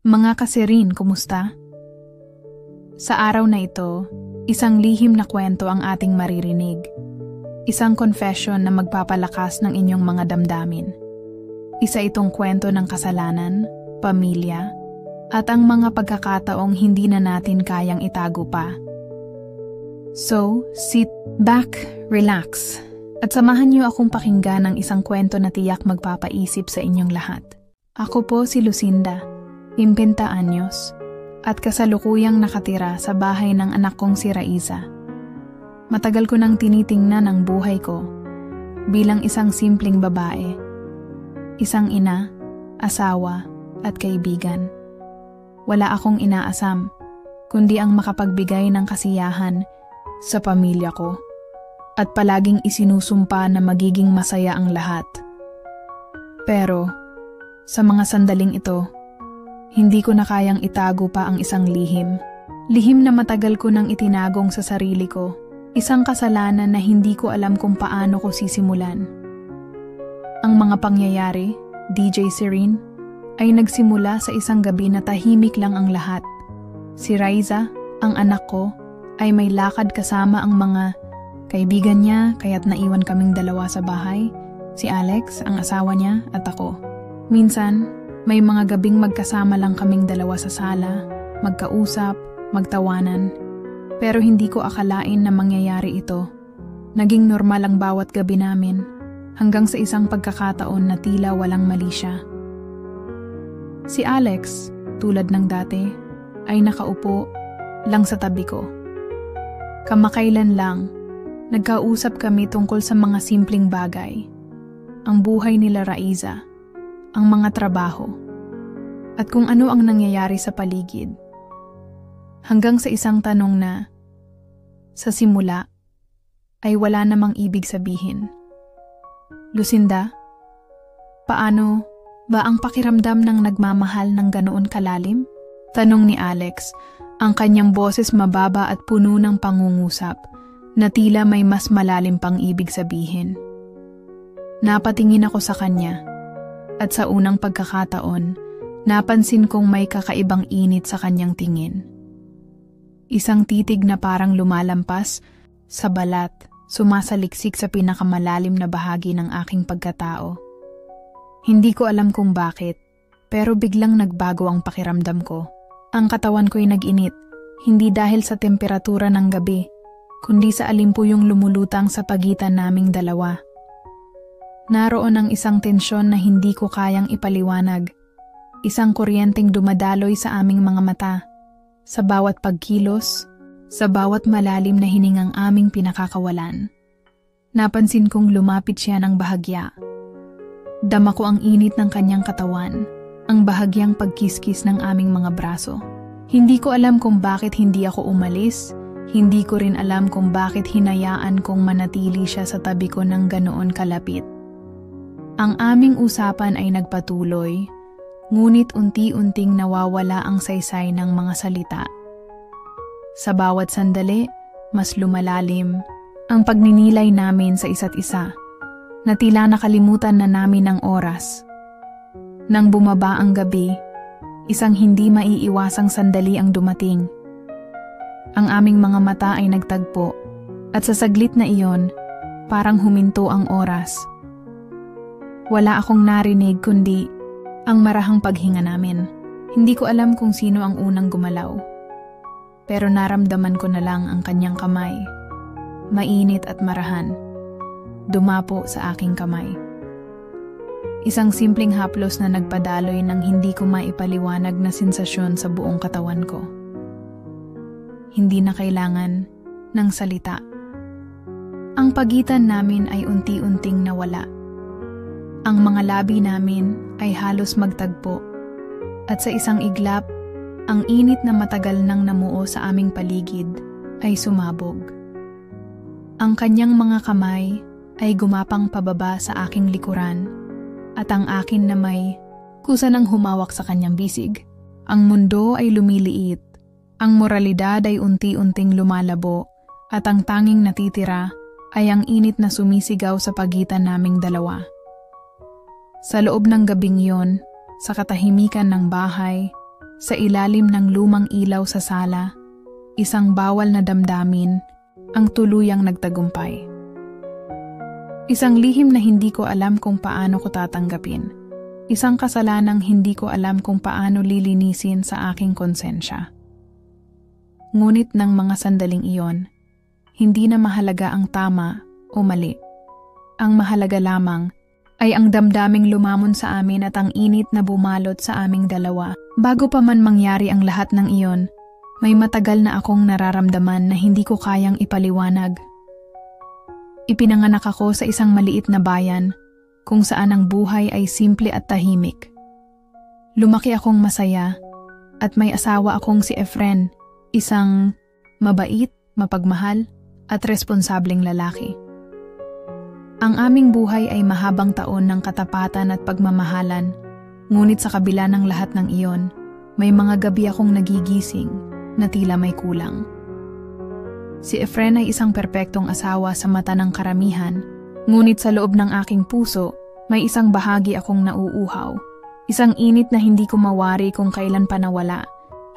Mga kasirin, kumusta? Sa araw na ito, isang lihim na kwento ang ating maririnig. Isang confession na magpapalakas ng inyong mga damdamin. Isa itong kwento ng kasalanan, pamilya, at ang mga pagkakataong hindi na natin kayang itago pa. So, sit back, relax, at samahan niyo akong pakinggan ng isang kwento na tiyak magpapaisip sa inyong lahat. Ako po si Lucinda, 50 anyos, at kasalukuyang nakatira sa bahay ng anak kong si Raiza. Matagal ko nang tinitingnan ang buhay ko bilang isang simpleng babae, isang ina, asawa, at kaibigan. Wala akong inaasam, kundi ang makapagbigay ng kasiyahan sa pamilya ko at palaging isinusumpa na magiging masaya ang lahat. Pero, sa mga sandaling ito, hindi ko na kayang itago pa ang isang lihim. Lihim na matagal ko nang itinagong sa sarili ko. Isang kasalanan na hindi ko alam kung paano ko sisimulan. Ang mga pangyayari, DJ Serene, ay nagsimula sa isang gabi na tahimik lang ang lahat. Si Raiza, ang anak ko, ay may lakad kasama ang mga kaibigan niya kaya't naiwan kaming dalawa sa bahay, si Alex, ang asawa niya, at ako. Minsan, may mga gabing magkasama lang kaming dalawa sa sala, magkausap, magtawanan. Pero hindi ko akalain na mangyayari ito. Naging normal ang bawat gabi namin, hanggang sa isang pagkakataon na tila walang mali siya. Si Alex, tulad ng dati, ay nakaupo lang sa tabi ko. Kamakailan lang, nagkausap kami tungkol sa mga simpleng bagay. Ang buhay nila Raiza, ang mga trabaho, at kung ano ang nangyayari sa paligid. Hanggang sa isang tanong na, sa simula, ay wala namang ibig sabihin. Lucinda, paano ba ang pakiramdam ng nagmamahal ng ganoon kalalim? Tanong ni Alex, ang kanyang boses mababa at puno ng pangungusap, na tila may mas malalim pang ibig sabihin. Napatingin ako sa kanya, at sa unang pagkakataon, napansin kong may kakaibang init sa kanyang tingin. Isang titig na parang lumalampas sa balat, sumasaliksik sa pinakamalalim na bahagi ng aking pagkatao. Hindi ko alam kung bakit, pero biglang nagbago ang pakiramdam ko. Ang katawan ko'y nag-init, hindi dahil sa temperatura ng gabi, kundi sa alimpuyong lumulutang sa pagitan naming dalawa. Naroon ang isang tensyon na hindi ko kayang ipaliwanag, isang kuryenteng dumadaloy sa aming mga mata. Sa bawat pagkilos, sa bawat malalim na hiningang aming pinakakawalan. Napansin kong lumapit siya ng bahagya. Dama ko ang init ng kanyang katawan, ang bahagyang pagkiskis ng aming mga braso. Hindi ko alam kung bakit hindi ako umalis, hindi ko rin alam kung bakit hinayaan kong manatili siya sa tabi ko ng ganoon kalapit. Ang aming usapan ay nagpatuloy, ngunit unti-unting nawawala ang saysay ng mga salita. Sa bawat sandali, mas lumalalim ang pagninilay namin sa isa't isa, na tila nakalimutan na namin ang oras. Nang bumaba ang gabi, isang hindi maiiwasang sandali ang dumating. Ang aming mga mata ay nagtagpo, at sa saglit na iyon, parang huminto ang oras. Wala akong narinig kundi ang marahang paghinga namin. Hindi ko alam kung sino ang unang gumalaw. Pero naramdaman ko na lang ang kanyang kamay. Mainit at marahan. Dumapo sa aking kamay. Isang simpleng haplos na nagpadaloy ng hindi ko maipaliwanag na sensasyon sa buong katawan ko. Hindi na kailangan ng salita. Ang pagitan namin ay unti-unting nawala. Ang mga labi namin ay halos magtagpo, at sa isang iglap, ang init na matagal nang namuo sa aming paligid ay sumabog. Ang kanyang mga kamay ay gumapang pababa sa aking likuran, at ang akin na may kusa nang humawak sa kanyang bisig. Ang mundo ay lumiliit, ang moralidad ay unti-unting lumalabo, at ang tanging natitira ay ang init na sumisigaw sa pagitan naming dalawa. Sa loob ng gabing yon, sa katahimikan ng bahay, Sa ilalim ng lumang ilaw sa sala, isang bawal na damdamin ang tuluyang nagtagumpay. Isang lihim na hindi ko alam kung paano ko tatanggapin. Isang kasalanang hindi ko alam kung paano lilinisin sa aking konsensya. Ngunit ng mga sandaling iyon, hindi na mahalaga ang tama o mali. Ang mahalaga lamang ay ang damdaming lumamon sa amin at ang init na bumalot sa aming dalawa. Bago pa man mangyari ang lahat ng iyon, may matagal na akong nararamdaman na hindi ko kayang ipaliwanag. Ipinanganak ako sa isang maliit na bayan kung saan ang buhay ay simple at tahimik. Lumaki akong masaya at may asawa akong si Efren, isang mabait, mapagmahal at responsableng lalaki. Ang aming buhay ay mahabang taon ng katapatan at pagmamahalan, ngunit sa kabila ng lahat ng iyon, may mga gabi akong nagigising na tila may kulang. Si Efren ay isang perpektong asawa sa mata ng karamihan, ngunit sa loob ng aking puso, may isang bahagi akong nauuhaw. Isang init na hindi ko mawari kung kailan pa nawala.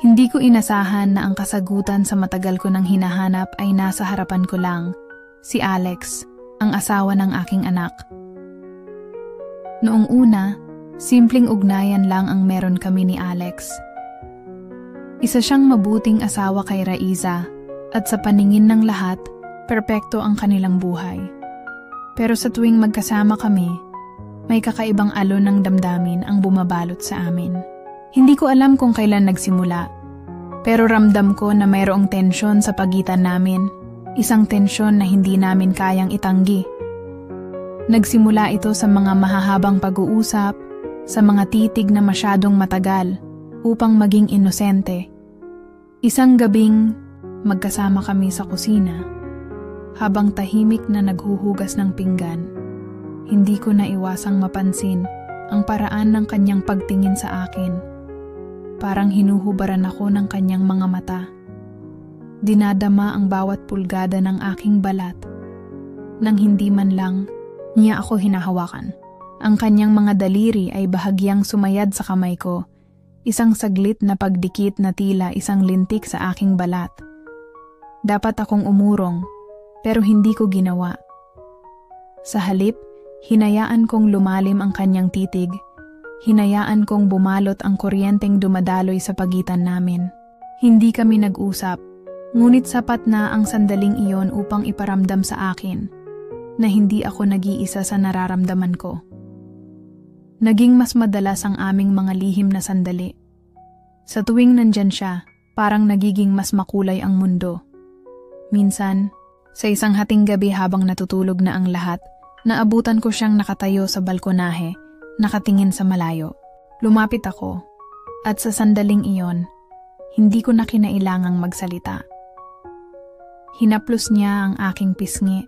Hindi ko inasahan na ang kasagutan sa matagal ko nang hinahanap ay nasa harapan ko lang, si Alex, ang asawa ng aking anak. Noong una, simpleng ugnayan lang ang meron kami ni Alex. Isa siyang mabuting asawa kay Raiza, at sa paningin ng lahat, perpekto ang kanilang buhay. Pero sa tuwing magkasama kami, may kakaibang alon ng damdamin ang bumabalot sa amin. Hindi ko alam kung kailan nagsimula, pero ramdam ko na mayroong tensyon sa pagitan namin, isang tensyon na hindi namin kayang itanggi. Nagsimula ito sa mga mahahabang pag-uusap, sa mga titig na masyadong matagal upang maging inosente. Isang gabing magkasama kami sa kusina, habang tahimik na naghuhugas ng pinggan. Hindi ko naiwasang mapansin ang paraan ng kanyang pagtingin sa akin. Parang hinuhubaran ako ng kanyang mga mata. Dinadama ang bawat pulgada ng aking balat. Nang hindi man lang niya ako hinahawakan. Ang kanyang mga daliri ay bahagyang sumayad sa kamay ko. Isang saglit na pagdikit na tila isang lintik sa aking balat. Dapat akong umurong, pero hindi ko ginawa. Sa halip, hinayaan kong lumalim ang kanyang titig. Hinayaan kong bumalot ang kuryenteng dumadaloy sa pagitan namin. Hindi kami nag-usap, ngunit sapat na ang sandaling iyon upang iparamdam sa akin na hindi ako nag-iisa sa nararamdaman ko. Naging mas madalas ang aming mga lihim na sandali. Sa tuwing nandyan siya, parang nagiging mas makulay ang mundo. Minsan, sa isang hating gabi habang natutulog na ang lahat, naabutan ko siyang nakatayo sa balkonahe, nakatingin sa malayo. Lumapit ako, at sa sandaling iyon, hindi ko na kinailangang magsalita. Hinaplos niya ang aking pisngi.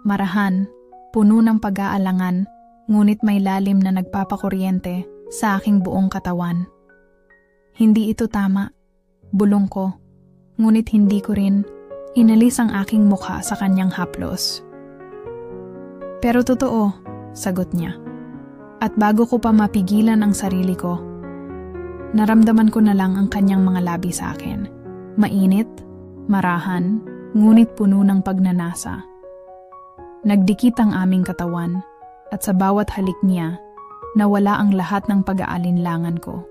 Marahan, puno ng pag-aalangan, ngunit may lalim na nagpapakuryente sa aking buong katawan. Hindi ito tama, bulong ko, ngunit hindi ko rin inalis ang aking mukha sa kanyang haplos. Pero totoo, sagot niya. At bago ko pa mapigilan ang sarili ko, naramdaman ko na lang ang kanyang mga labi sa akin. Mainit, marahan, ngunit puno ng pagnanasa. Nagdikit ang aming katawan, at sa bawat halik niya, nawala ang lahat ng pag-aalinlangan ko.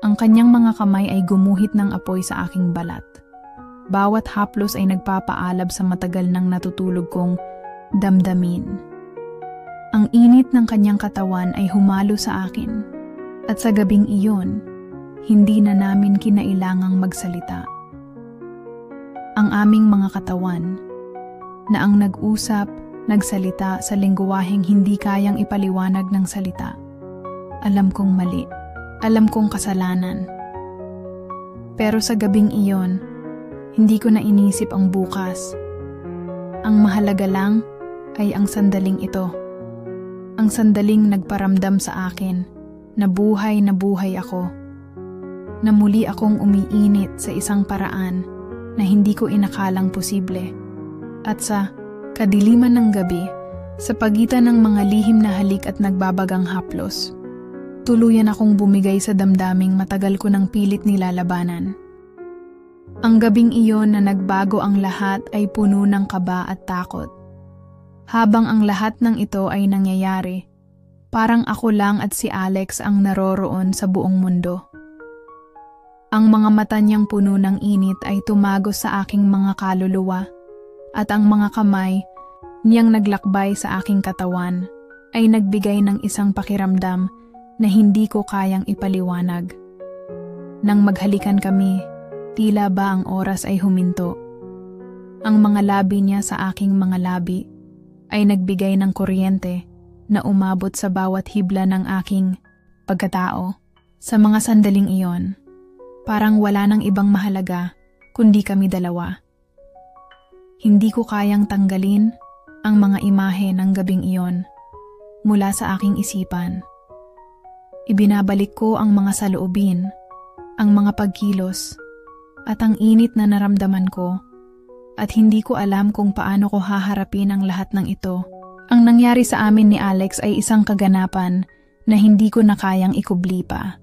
Ang kanyang mga kamay ay gumuhit ng apoy sa aking balat. Bawat haplos ay nagpapaalab sa matagal nang natutulog kong damdamin. Ang init ng kanyang katawan ay humalo sa akin, at sa gabing iyon, hindi na namin kinailangang magsalita. Ang aming mga katawan, na ang nag-usap, nagsalita sa lengguwaheng hindi kayang ipaliwanag ng salita. Alam kong mali, alam kong kasalanan. Pero sa gabing iyon, hindi ko na inisip ang bukas. Ang mahalaga lang ay ang sandaling ito. Ang sandaling nagparamdam sa akin na buhay ako. Na muli akong umiinit sa isang paraan na hindi ko inakalang posible. At sa kadiliman ng gabi, sa pagitan ng mga lihim na halik at nagbabagang haplos, Tuluyan akong bumigay sa damdaming matagal ko ng pilit nilalabanan. Ang gabing iyon na nagbago ang lahat ay puno ng kaba at takot. Habang ang lahat ng ito ay nangyayari, parang ako lang at si Alex ang naroroon sa buong mundo. Ang mga mata niyang puno ng init ay tumagos sa aking mga kaluluwa at ang mga kamay niyang naglakbay sa aking katawan ay nagbigay ng isang pakiramdam na hindi ko kayang ipaliwanag. Nang maghalikan kami, tila ba ang oras ay huminto. Ang mga labi niya sa aking mga labi ay nagbigay ng kuryente na umabot sa bawat hibla ng aking pagkatao. Sa mga sandaling iyon, parang wala nang ibang mahalaga kundi kami dalawa. Hindi ko kayang tanggalin ang mga imahe ng gabing iyon mula sa aking isipan. Ibinabalik ko ang mga saloobin, ang mga pagkilos, at ang init na naramdaman ko, at hindi ko alam kung paano ko haharapin ang lahat ng ito. Ang nangyari sa amin ni Alex ay isang kaganapan na hindi ko na kayang ikubli pa.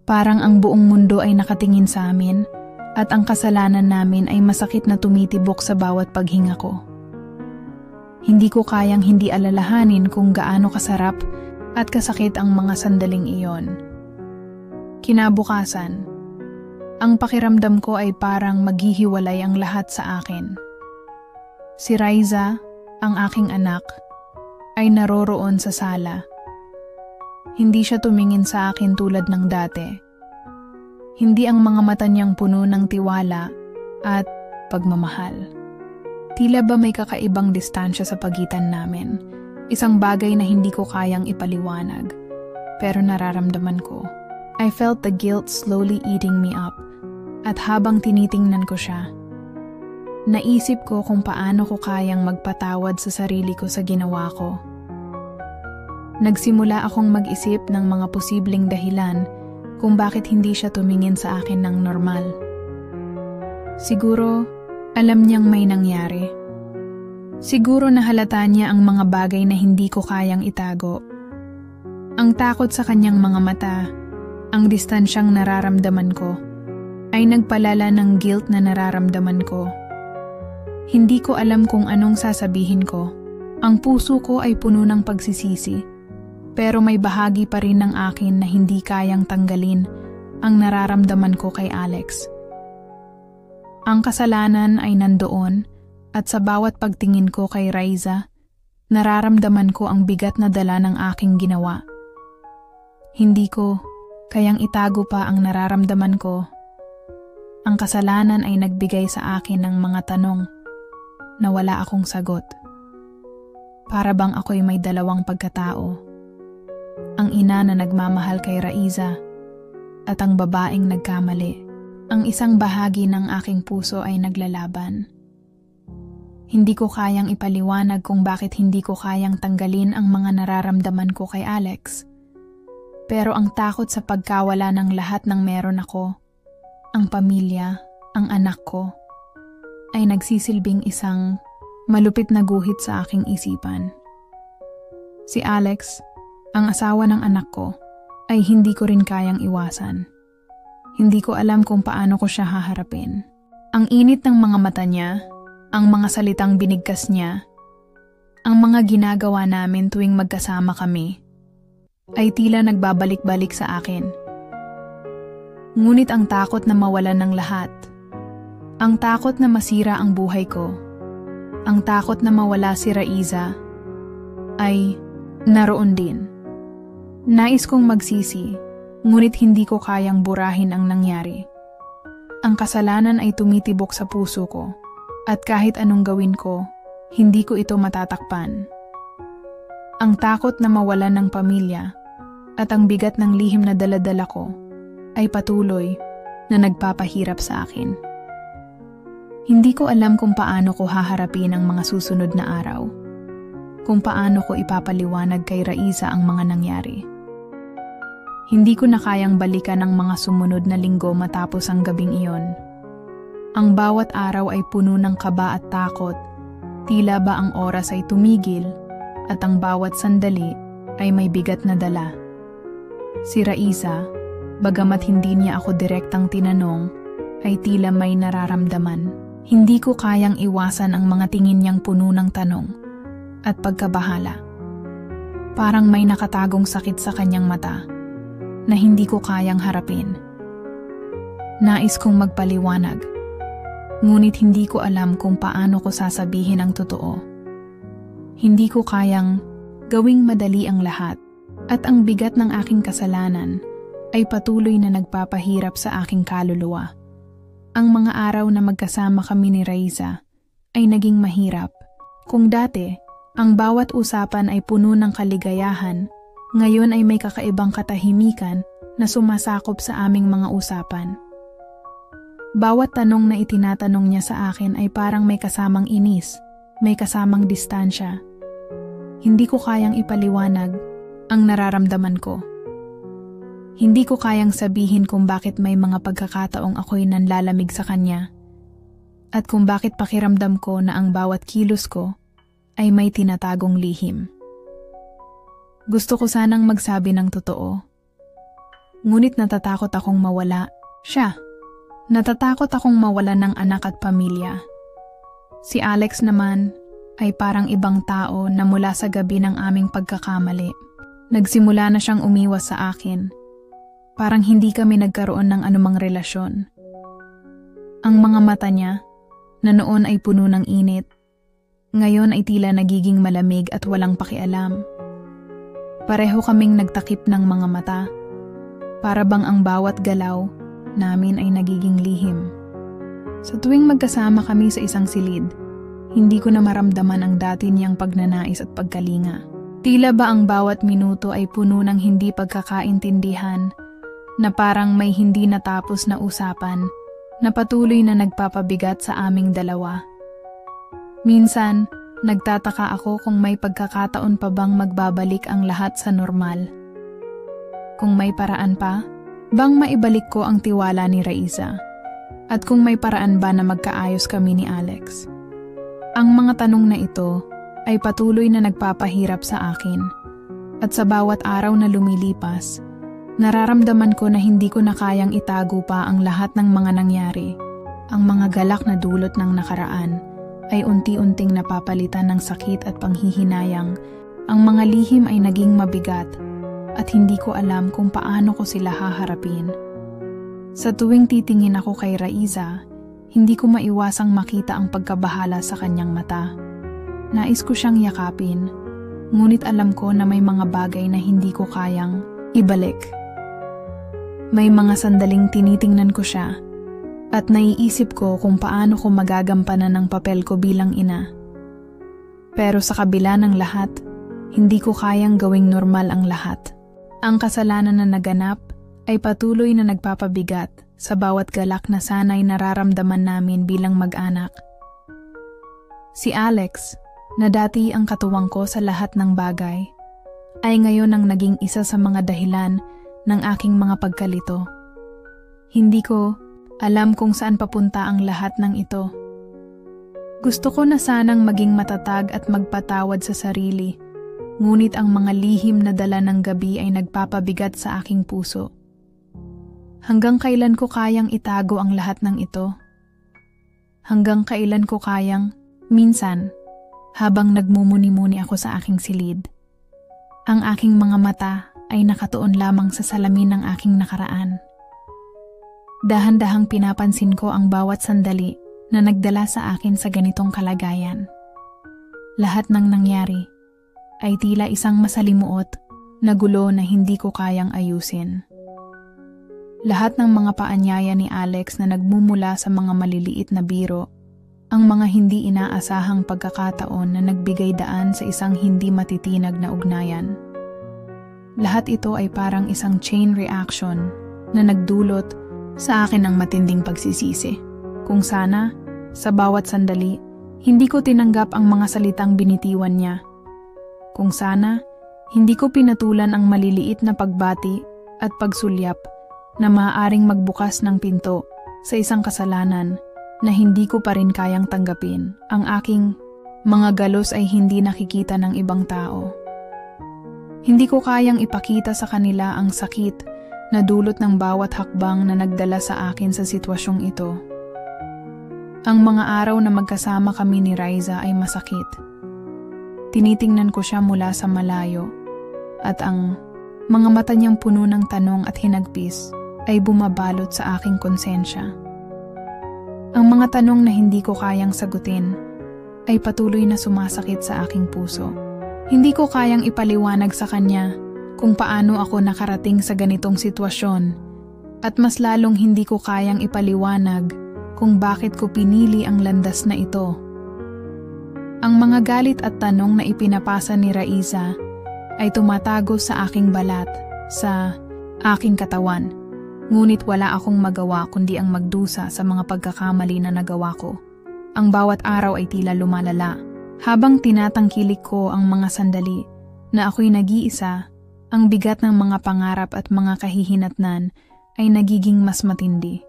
Parang ang buong mundo ay nakatingin sa amin at ang kasalanan namin ay masakit na tumitibok sa bawat paghinga ko. Hindi ko kayang hindi alalahanin kung gaano kasarap at kasakit ang mga sandaling iyon. Kinabukasan, ang pakiramdam ko ay parang maghihiwalay ang lahat sa akin. Si Raiza, ang aking anak, ay naroroon sa sala. Hindi siya tumingin sa akin tulad ng dati. Hindi ang mga mata niyang puno ng tiwala at pagmamahal. Tila ba may kakaibang distansya sa pagitan namin, isang bagay na hindi ko kayang ipaliwanag, pero nararamdaman ko. I felt the guilt slowly eating me up. At habang tinitingnan ko siya, naisip ko kung paano ko kayang magpatawad sa sarili ko sa ginawa ko. Nagsimula akong mag-isip ng mga posibleng dahilan kung bakit hindi siya tumingin sa akin ng normal. Siguro, alam niyang may nangyari. Siguro nahalata niya ang mga bagay na hindi ko kayang itago. Ang takot sa kanyang mga mata, ang distansyang nararamdaman ko, ay nagpalala ng guilt na nararamdaman ko. Hindi ko alam kung anong sasabihin ko. Ang puso ko ay puno ng pagsisisi, pero may bahagi pa rin ng akin na hindi kayang tanggalin ang nararamdaman ko kay Alex. Ang kasalanan ay nandoon at sa bawat pagtingin ko kay Raiza, nararamdaman ko ang bigat na dala ng aking ginawa. Hindi ko kayang itago pa ang nararamdaman ko. Ang kasalanan ay nagbigay sa akin ng mga tanong na wala akong sagot. Para bang ako'y may dalawang pagkatao. Ang ina na nagmamahal kay Raiza at ang babaeng nagkamali. Ang isang bahagi ng aking puso ay naglalaban. Hindi ko kayang ipaliwanag kung bakit hindi ko kayang tanggalin ang mga nararamdaman ko kay Alex. Pero ang takot sa pagkawala ng lahat ng meron ako, ang pamilya, ang anak ko, ay nagsisilbing isang malupit na guhit sa aking isipan. Si Alex, ang asawa ng anak ko, ay hindi ko rin kayang iwasan. Hindi ko alam kung paano ko siya haharapin. Ang init ng mga mata niya, ang mga salitang binigkas niya, ang mga ginagawa namin tuwing magkasama kami, ay tila nagbabalik-balik sa akin. Ngunit ang takot na mawalan ng lahat, ang takot na masira ang buhay ko, ang takot na mawala si Raiza, ay naroon din. Nais kong magsisi, ngunit hindi ko kayang burahin ang nangyari. Ang kasalanan ay tumitibok sa puso ko, at kahit anong gawin ko, hindi ko ito matatakpan. Ang takot na mawalan ng pamilya, at ang bigat ng lihim na daladala ko, ay patuloy na nagpapahirap sa akin. Hindi ko alam kung paano ko haharapin ang mga susunod na araw, kung paano ko ipapaliwanag kay Raiza ang mga nangyari. Hindi ko na kayang balikan ang mga sumunod na linggo matapos ang gabing iyon. Ang bawat araw ay puno ng kaba at takot, tila ba ang oras ay tumigil at ang bawat sandali ay may bigat na dala. Si Raiza, bagamat hindi niya ako direktang tinanong, ay tila may nararamdaman. Hindi ko kayang iwasan ang mga tingin niyang puno ng tanong at pagkabahala. Parang may nakatagong sakit sa kanyang mata na hindi ko kayang harapin. Nais kong magpaliwanag, ngunit hindi ko alam kung paano ko sasabihin ang totoo. Hindi ko kayang gawing madali ang lahat at ang bigat ng aking kasalanan ay patuloy na nagpapahirap sa aking kaluluwa. Ang mga araw na magkasama kami ni Raiza ay naging mahirap. Kung dati, ang bawat usapan ay puno ng kaligayahan, ngayon ay may kakaibang katahimikan na sumasakop sa aming mga usapan. Bawat tanong na itinatanong niya sa akin ay parang may kasamang inis, may kasamang distansya. Hindi ko kayang ipaliwanag ang nararamdaman ko. Hindi ko kayang sabihin kung bakit may mga pagkakataong ako'y nanlalamig sa kanya at kung bakit pakiramdam ko na ang bawat kilos ko ay may tinatagong lihim. Gusto ko sanang magsabi ng totoo. Ngunit natatakot akong mawala siya. Natatakot akong mawala ng anak at pamilya. Si Alex naman ay parang ibang tao na mula sa gabi ng aming pagkakamali. Nagsimula na siyang umiwas sa akin. Parang hindi kami nagkaroon ng anumang relasyon. Ang mga mata niya, na noon ay puno ng init, ngayon ay tila nagiging malamig at walang pakialam. Pareho kaming nagtakip ng mga mata. Para bang ang bawat galaw namin ay nagiging lihim. Sa tuwing magkasama kami sa isang silid, hindi ko na maramdaman ang dati niyang pagnanais at pagkalinga. Tila ba ang bawat minuto ay puno ng hindi pagkakaintindihan na parang may hindi natapos na usapan na patuloy na nagpapabigat sa aming dalawa. Minsan, nagtataka ako kung may pagkakataon pa bang magbabalik ang lahat sa normal. Kung may paraan pa, bang maibalik ko ang tiwala ni Raiza? At kung may paraan ba na magkaayos kami ni Alex? Ang mga tanong na ito ay patuloy na nagpapahirap sa akin. At sa bawat araw na lumilipas, nararamdaman ko na hindi ko na kayang itago pa ang lahat ng mga nangyari. Ang mga galak na dulot ng nakaraan ay unti-unting napapalitan ng sakit at panghihinayang. Ang mga lihim ay naging mabigat at hindi ko alam kung paano ko sila haharapin. Sa tuwing titingin ako kay Raiza, hindi ko maiwasang makita ang pagkabahala sa kanyang mata. Nais ko siyang yakapin, ngunit alam ko na may mga bagay na hindi ko kayang ibalik. May mga sandaling tinitingnan ko siya at naiisip ko kung paano ko magagampanan ang papel ko bilang ina. Pero sa kabila ng lahat, hindi ko kayang gawing normal ang lahat. Ang kasalanan na naganap ay patuloy na nagpapabigat sa bawat galak na sana'y nararamdaman namin bilang mag-anak. Si Alex, na dati ang katuwang ko sa lahat ng bagay, ay ngayon ang naging isa sa mga dahilan ng aking mga pagkalito. Hindi ko alam kung saan papunta ang lahat ng ito. Gusto ko na sanang maging matatag at magpatawad sa sarili, ngunit ang mga lihim na dala ng gabi ay nagpapabigat sa aking puso. Hanggang kailan ko kayang itago ang lahat ng ito? Hanggang kailan ko kayang, minsan, habang nagmumuni-muni ako sa aking silid, ang aking mga mata ay nakatuon lamang sa salamin ng aking nakaraan. Dahan-dahang pinapansin ko ang bawat sandali na nagdala sa akin sa ganitong kalagayan. Lahat ng nangyari ay tila isang masalimuot na gulo na hindi ko kayang ayusin. Lahat ng mga paanyaya ni Alex na nagmumula sa mga maliliit na biro, ang mga hindi inaasahang pagkakataon na nagbigay daan sa isang hindi matitinag na ugnayan. Lahat ito ay parang isang chain reaction na nagdulot sa akin ng matinding pagsisisi. Kung sana, sa bawat sandali, hindi ko tinanggap ang mga salitang binitiwan niya. Kung sana, hindi ko pinatulan ang maliliit na pagbati at pagsulyap na maaaring magbukas ng pinto sa isang kasalanan na hindi ko pa rin kayang tanggapin. Ang aking mga galos ay hindi nakikita ng ibang tao. Hindi ko kayang ipakita sa kanila ang sakit na dulot ng bawat hakbang na nagdala sa akin sa sitwasyong ito. Ang mga araw na magkasama kami ni Riza ay masakit. Tinitingnan ko siya mula sa malayo at ang mga mata niyang puno ng tanong at hinagpis ay bumabalot sa aking konsensya. Ang mga tanong na hindi ko kayang sagutin ay patuloy na sumasakit sa aking puso. Hindi ko kayang ipaliwanag sa kanya kung paano ako nakarating sa ganitong sitwasyon at mas lalong hindi ko kayang ipaliwanag kung bakit ko pinili ang landas na ito. Ang mga galit at tanong na ipinapasa ni Raiza ay tumatago sa aking balat, sa aking katawan. Ngunit wala akong magawa kundi ang magdusa sa mga pagkakamali na nagawa ko. Ang bawat araw ay tila lumalala. Habang tinatangkilik ko ang mga sandali na ako'y nag-iisa, ang bigat ng mga pangarap at mga kahihinatnan ay nagiging mas matindi.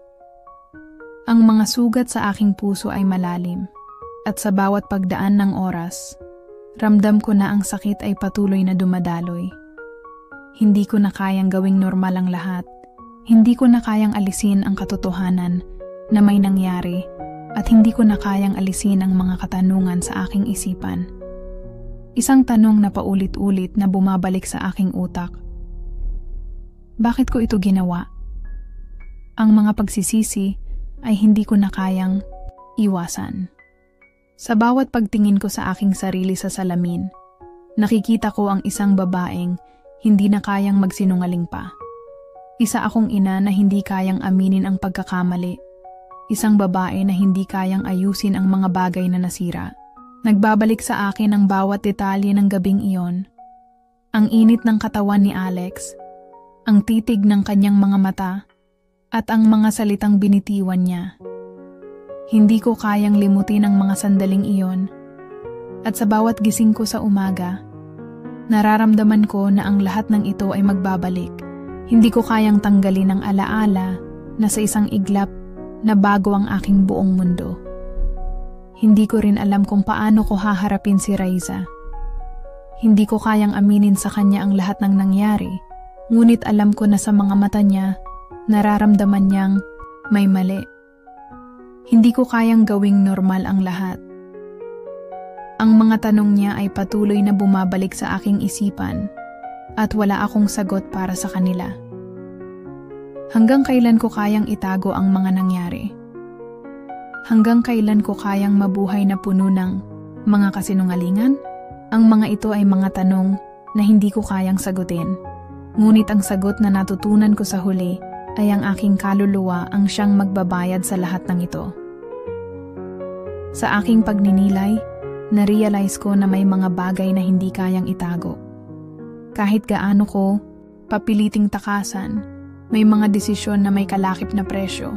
Ang mga sugat sa aking puso ay malalim, at sa bawat pagdaan ng oras, ramdam ko na ang sakit ay patuloy na dumadaloy. Hindi ko na kayang gawing normal ang lahat. Hindi ko na kayang alisin ang katotohanan na may nangyari at hindi ko na kayang alisin ang mga katanungan sa aking isipan. Isang tanong na paulit-ulit na bumabalik sa aking utak. Bakit ko ito ginawa? Ang mga pagsisisi ay hindi ko na kayang iwasan. Sa bawat pagtingin ko sa aking sarili sa salamin, nakikita ko ang isang babaeng hindi na kayang magsinungaling pa. Isa akong ina na hindi kayang aminin ang pagkakamali. Isang babae na hindi kayang ayusin ang mga bagay na nasira. Nagbabalik sa akin ang bawat detalye ng gabing iyon. Ang init ng katawan ni Alex, ang titig ng kanyang mga mata, at ang mga salitang binitiwan niya. Hindi ko kayang limutin ang mga sandaling iyon. At sa bawat gising ko sa umaga, nararamdaman ko na ang lahat ng ito ay magbabalik. Hindi ko kayang tanggalin ang alaala na sa isang iglap na bago ang aking buong mundo. Hindi ko rin alam kung paano ko haharapin si Raiza. Hindi ko kayang aminin sa kanya ang lahat ng nangyari, ngunit alam ko na sa mga mata niya, nararamdaman niyang may mali. Hindi ko kayang gawing normal ang lahat. Ang mga tanong niya ay patuloy na bumabalik sa aking isipan at wala akong sagot para sa kanila. Hanggang kailan ko kayang itago ang mga nangyari? Hanggang kailan ko kayang mabuhay na puno ng mga kasinungalingan? Ang mga ito ay mga tanong na hindi ko kayang sagutin. Ngunit ang sagot na natutunan ko sa huli ay ang aking kaluluwa ang siyang magbabayad sa lahat ng ito. Sa aking pagninilay, na-realize ko na may mga bagay na hindi kayang itago. Kahit gaano ko papiliting takasan, may mga desisyon na may kalakip na presyo.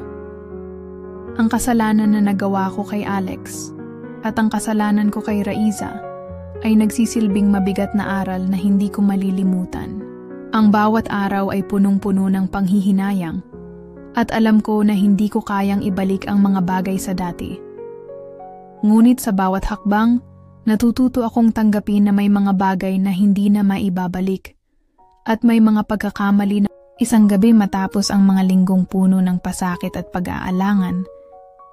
Ang kasalanan na nagawa ko kay Alex at ang kasalanan ko kay Raiza ay nagsisilbing mabigat na aral na hindi ko malilimutan. Ang bawat araw ay punong-puno ng panghihinayang at alam ko na hindi ko kayang ibalik ang mga bagay sa dati. Ngunit sa bawat hakbang, natututo akong tanggapin na may mga bagay na hindi na maibabalik at may mga pagkakamali na isang gabi matapos ang mga linggong puno ng pasakit at pag-aalangan,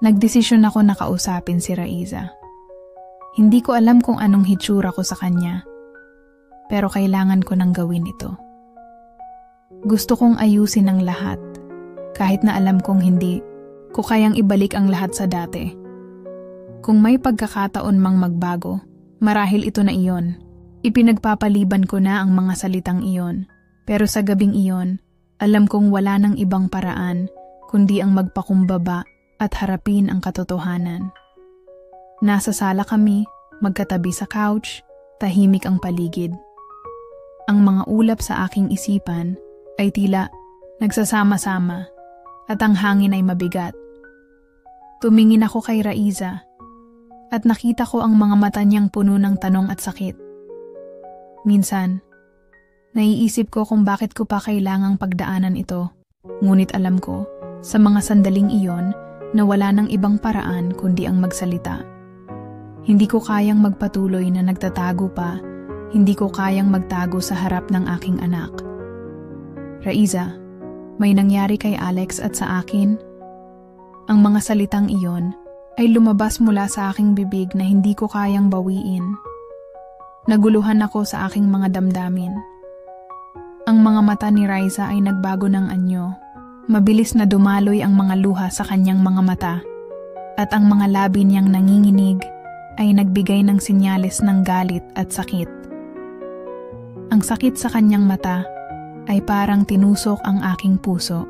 nagdesisyon ako na kausapin si Raiza. Hindi ko alam kung anong hitsura ko sa kanya, pero kailangan ko nang gawin ito. Gusto kong ayusin ang lahat, kahit na alam kong hindi ko kayang ibalik ang lahat sa dati. Kung may pagkakataon mang magbago, marahil ito na iyon. Ipinagpapaliban ko na ang mga salitang iyon, pero sa gabing iyon, alam kong wala nang ibang paraan kundi ang magpakumbaba at harapin ang katotohanan. Nasa sala kami, magkatabi sa couch, tahimik ang paligid. Ang mga ulap sa aking isipan ay tila nagsasama-sama at ang hangin ay mabigat. Tumingin ako kay Raiza at nakita ko ang mga mata niyang puno ng tanong at sakit. Minsan, naiisip ko kung bakit ko pa kailangang pagdaanan ito, ngunit alam ko sa mga sandaling iyon na wala nang ibang paraan kundi ang magsalita. Hindi ko kayang magpatuloy na nagtatago pa Hindi ko kayang magtago sa harap ng aking anak. Raiza, may nangyari kay Alex at sa akin? Ang mga salitang iyon ay lumabas mula sa aking bibig na hindi ko kayang bawiin. Naguluhan ako sa aking mga damdamin. Ang mga mata ni Raiza ay nagbago ng anyo. Mabilis na dumaloy ang mga luha sa kanyang mga mata at ang mga labi niyang nanginginig ay nagbigay ng senyales ng galit at sakit. Ang sakit sa kanyang mata ay parang tinusok ang aking puso.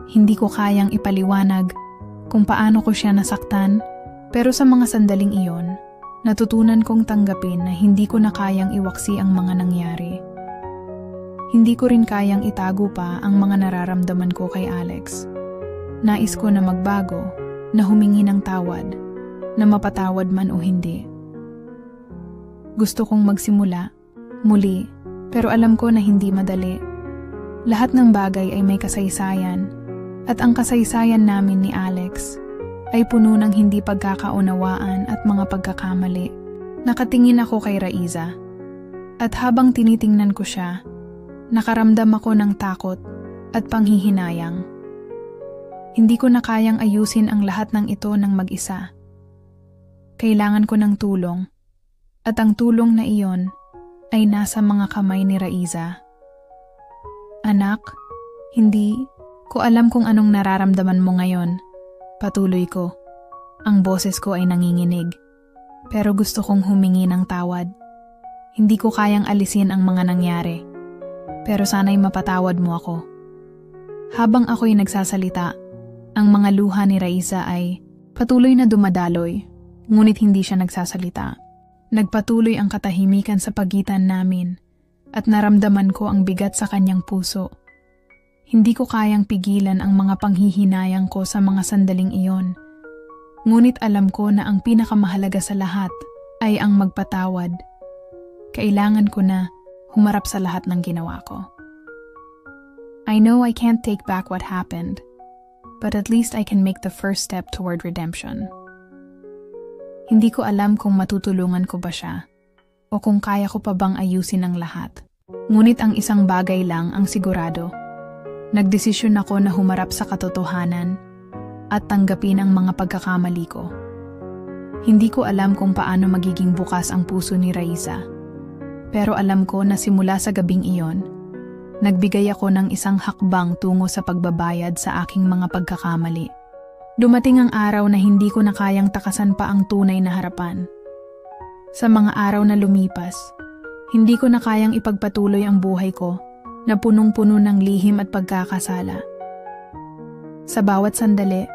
Hindi ko kayang ipaliwanag kung paano ko siya nasaktan, pero sa mga sandaling iyon, natutunan kong tanggapin na hindi ko na kayang iwaksi ang mga nangyari. Hindi ko rin kayang itago pa ang mga nararamdaman ko kay Alex. Nais ko na magbago, na humingi ng tawad, na mapatawad man o hindi. Gusto kong magsimula, muli, pero alam ko na hindi madali. Lahat ng bagay ay may kasaysayan, at ang kasaysayan namin ni Alex ay puno ng hindi pagkakaunawaan at mga pagkakamali. Nakatingin ako kay Raiza, at habang tinitingnan ko siya, nakaramdam ako ng takot at panghihinayang. Hindi ko na kayang ayusin ang lahat ng ito ng mag-isa. Kailangan ko ng tulong, at ang tulong na iyon ay nasa mga kamay ni Raiza. Anak, hindi ko alam kung anong nararamdaman mo ngayon. Patuloy ko. Ang boses ko ay nanginginig. Pero gusto kong humingi ng tawad. Hindi ko kayang alisin ang mga nangyari. Pero sana'y mapatawad mo ako. Habang ako'y nagsasalita, ang mga luha ni Raiza ay patuloy na dumadaloy, ngunit hindi siya nagsasalita. Nagpatuloy ang katahimikan sa pagitan namin at naramdaman ko ang bigat sa kanyang puso. Hindi ko kayang pigilan ang mga panghihinayang ko sa mga sandaling iyon. Ngunit alam ko na ang pinakamahalaga sa lahat ay ang magpatawad. Kailangan ko na humarap sa lahat ng ginawa ko. I know I can't take back what happened, but at least I can make the first step toward redemption. Hindi ko alam kung matutulungan ko ba siya o kung kaya ko pa bang ayusin ang lahat. Ngunit ang isang bagay lang ang sigurado. Nagdesisyon ako na humarap sa katotohanan at tanggapin ang mga pagkakamali ko. Hindi ko alam kung paano magiging bukas ang puso ni Raiza. Pero alam ko na simula sa gabing iyon, nagbigay ako ng isang hakbang tungo sa pagbabayad sa aking mga pagkakamali. Dumating ang araw na hindi ko na kayang takasan pa ang tunay na harapan. Sa mga araw na lumipas, hindi ko na kayang ipagpatuloy ang buhay ko na punong-puno ng lihim at pagkakasala. Sa bawat sandali,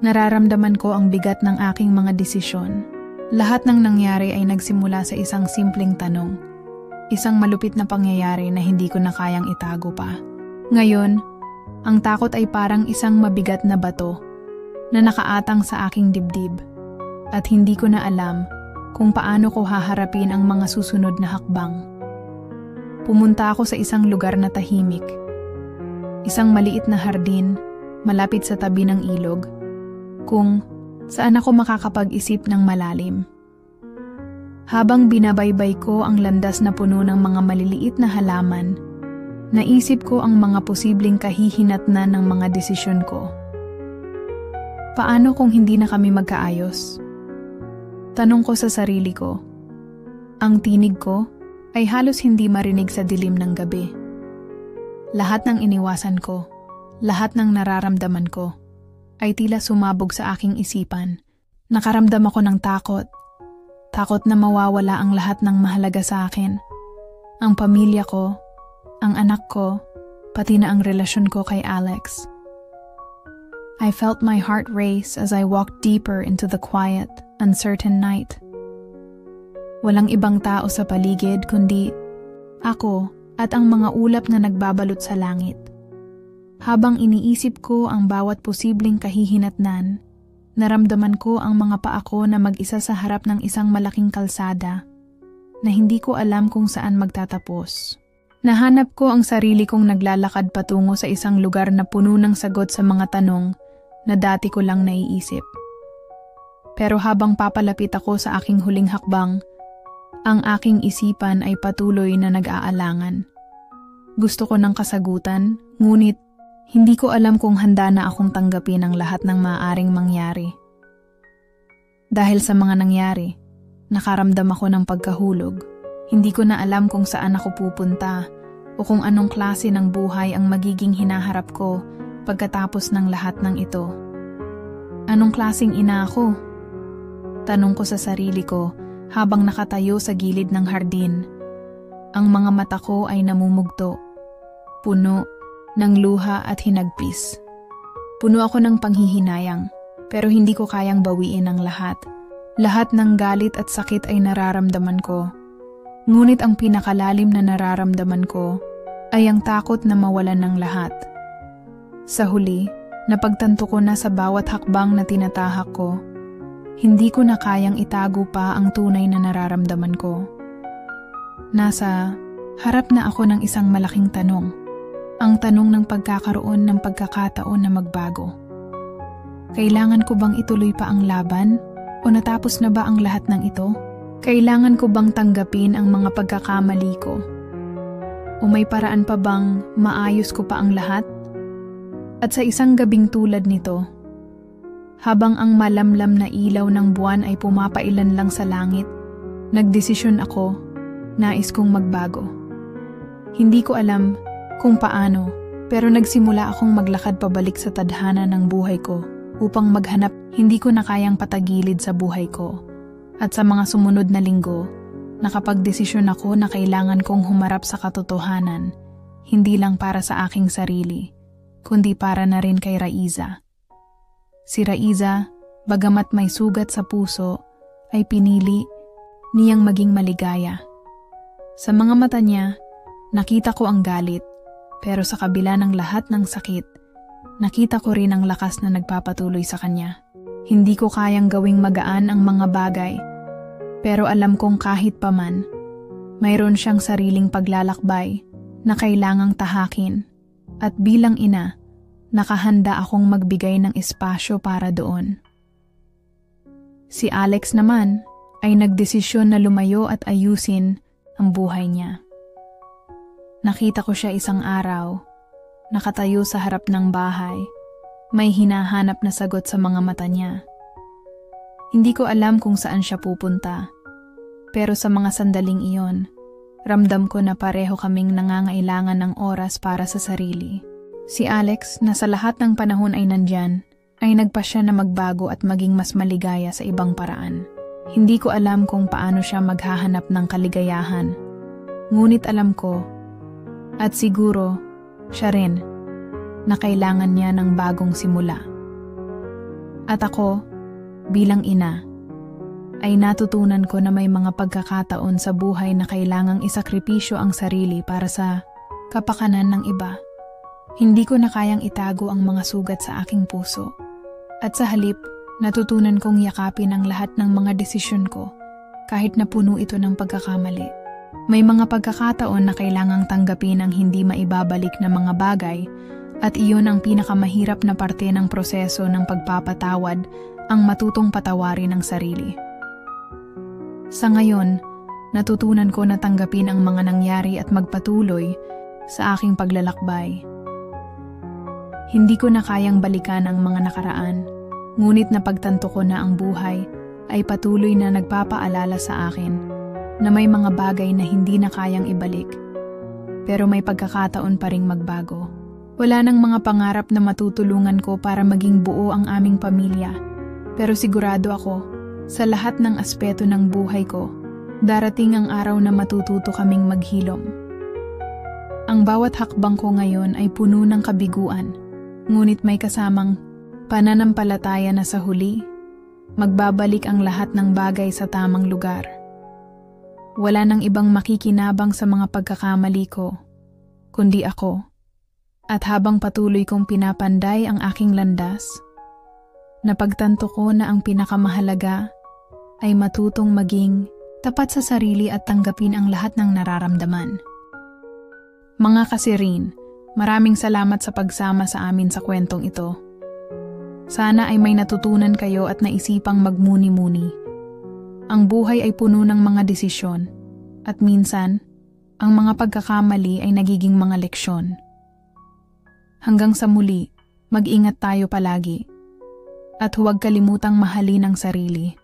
nararamdaman ko ang bigat ng aking mga desisyon. Lahat ng nangyari ay nagsimula sa isang simpleng tanong. Isang malupit na pangyayari na hindi ko na kayang itago pa. Ngayon, ang takot ay parang isang mabigat na bato na nakaatang sa aking dibdib at hindi ko na alam kung paano ko haharapin ang mga susunod na hakbang. Pumunta ako sa isang lugar na tahimik. Isang maliit na hardin malapit sa tabi ng ilog kung saan ako makakapag-isip ng malalim. Habang binabaybay ko ang landas na puno ng mga maliliit na halaman, naisip ko ang mga posibleng kahihinatnan ng mga desisyon ko. Paano kung hindi na kami magkaayos? Tanong ko sa sarili ko. Ang tinig ko ay halos hindi marinig sa dilim ng gabi. Lahat ng iniwasan ko, lahat ng nararamdaman ko, ay tila sumabog sa aking isipan. Nakaramdam ako ng takot. Takot na mawawala ang lahat ng mahalaga sa akin. Ang pamilya ko, ang anak ko, pati na ang relasyon ko kay Alex. I felt my heart race as I walked deeper into the quiet, uncertain night. Walang ibang tao sa paligid kundi ako at ang mga ulap na nagbabalot sa langit. Habang iniisip ko ang bawat posibleng kahihinatnan, naramdaman ko ang mga paa ko na mag-isa sa harap ng isang malaking kalsada na hindi ko alam kung saan magtatapos. Nahanap ko ang sarili kong naglalakad patungo sa isang lugar na puno ng sagot sa mga tanong na dati ko lang naiisip. Pero habang papalapit ako sa aking huling hakbang, Ang aking isipan ay patuloy na nag-aalangan. Gusto ko ng kasagutan, ngunit hindi ko alam kung handa na akong tanggapin ang lahat ng maaaring mangyari. Dahil sa mga nangyari, nakaramdam ako ng pagkahulog. Hindi ko na alam kung saan ako pupunta o kung anong klase ng buhay ang magiging hinaharap ko pagkatapos ng lahat ng ito. Anong klaseng ina ako? Tanong ko sa sarili ko habang nakatayo sa gilid ng hardin. Ang mga mata ko ay namumugto, puno ng luha at hinagpis. Puno ako ng panghihinayang, pero hindi ko kayang bawiin ang lahat. Lahat ng galit at sakit ay nararamdaman ko. Ngunit ang pinakalalim na nararamdaman ko ay ang takot na mawalan ng lahat. Sa huli, napagtanto ko na sa bawat hakbang na tinatahak ko, hindi ko na kayang itago pa ang tunay na nararamdaman ko. Nasa harap na ako ng isang malaking tanong. Ang tanong ng pagkakaroon ng pagkakataon na magbago. Kailangan ko bang ituloy pa ang laban? O natapos na ba ang lahat ng ito? Kailangan ko bang tanggapin ang mga pagkakamali ko? O may paraan pa bang maayos ko pa ang lahat? At sa isang gabing tulad nito, habang ang malamlam na ilaw ng buwan ay pumapailan lang sa langit, nagdesisyon ako, nais kong magbago. Hindi ko alam kung paano, pero nagsimula akong maglakad pabalik sa tadhana ng buhay ko upang maghanap. Hindi ko na kayang patagilid sa buhay ko. At sa mga sumunod na linggo, nakapagdesisyon ako na kailangan kong humarap sa katotohanan, hindi lang para sa aking sarili, kundi para na rin kay Raiza. Si Raiza, bagamat may sugat sa puso, ay pinili niyang maging maligaya. Sa mga mata niya, nakita ko ang galit. Pero sa kabila ng lahat ng sakit, nakita ko rin ang lakas na nagpapatuloy sa kanya. Hindi ko kayang gawing magaan ang mga bagay, pero alam kong kahit paman, mayroon siyang sariling paglalakbay na kailangang tahakin. At bilang ina, nakahanda akong magbigay ng espasyo para doon. Si Alex naman ay nagdesisyon na lumayo at ayusin ang buhay niya. Nakita ko siya isang araw, nakatayo sa harap ng bahay, may hinahanap na sagot sa mga mata niya. Hindi ko alam kung saan siya pupunta, pero sa mga sandaling iyon, ramdam ko na pareho kaming nangangailangan ng oras para sa sarili. Si Alex, na sa lahat ng panahon ay nandyan, ay nagpasya na magbago at maging mas maligaya sa ibang paraan. Hindi ko alam kung paano siya maghahanap ng kaligayahan, ngunit alam ko, at siguro, siya rin, na kailangan niya ng bagong simula. At ako, bilang ina, ay natutunan ko na may mga pagkakataon sa buhay na kailangang isakripisyo ang sarili para sa kapakanan ng iba. Hindi ko na kayang itago ang mga sugat sa aking puso. At sa halip, natutunan kong yakapin ang lahat ng mga desisyon ko, kahit na puno ito ng pagkakamali. May mga pagkakataon na kailangang tanggapin ang hindi maibabalik na mga bagay at iyon ang pinakamahirap na parte ng proseso ng pagpapatawad, ang matutong patawarin ng sarili. Sa ngayon, natutunan ko na tanggapin ang mga nangyari at magpatuloy sa aking paglalakbay. Hindi ko na kayang balikan ang mga nakaraan, ngunit napagtanto ko na ang buhay ay patuloy na nagpapaalala sa akin na may mga bagay na hindi na kayang ibalik, pero may pagkakataon pa ring magbago. Wala nang mga pangarap na matutulungan ko para maging buo ang aming pamilya, pero sigurado ako, sa lahat ng aspeto ng buhay ko, darating ang araw na matututo kaming maghilom. Ang bawat hakbang ko ngayon ay puno ng kabiguan, ngunit may kasamang pananampalataya na sa huli, magbabalik ang lahat ng bagay sa tamang lugar. Wala nang ibang makikinabang sa mga pagkakamali ko, kundi ako. At habang patuloy kong pinapanday ang aking landas, napagtanto ko na ang pinakamahalaga ay matutong maging tapat sa sarili at tanggapin ang lahat ng nararamdaman. Mga kasirin, maraming salamat sa pagsama sa amin sa kwentong ito. Sana ay may natutunan kayo at naisipang magmuni-muni. Ang buhay ay puno ng mga desisyon at minsan, ang mga pagkakamali ay nagiging mga leksyon. Hanggang sa muli, mag-ingat tayo palagi at huwag kalimutang mahalin ang sarili.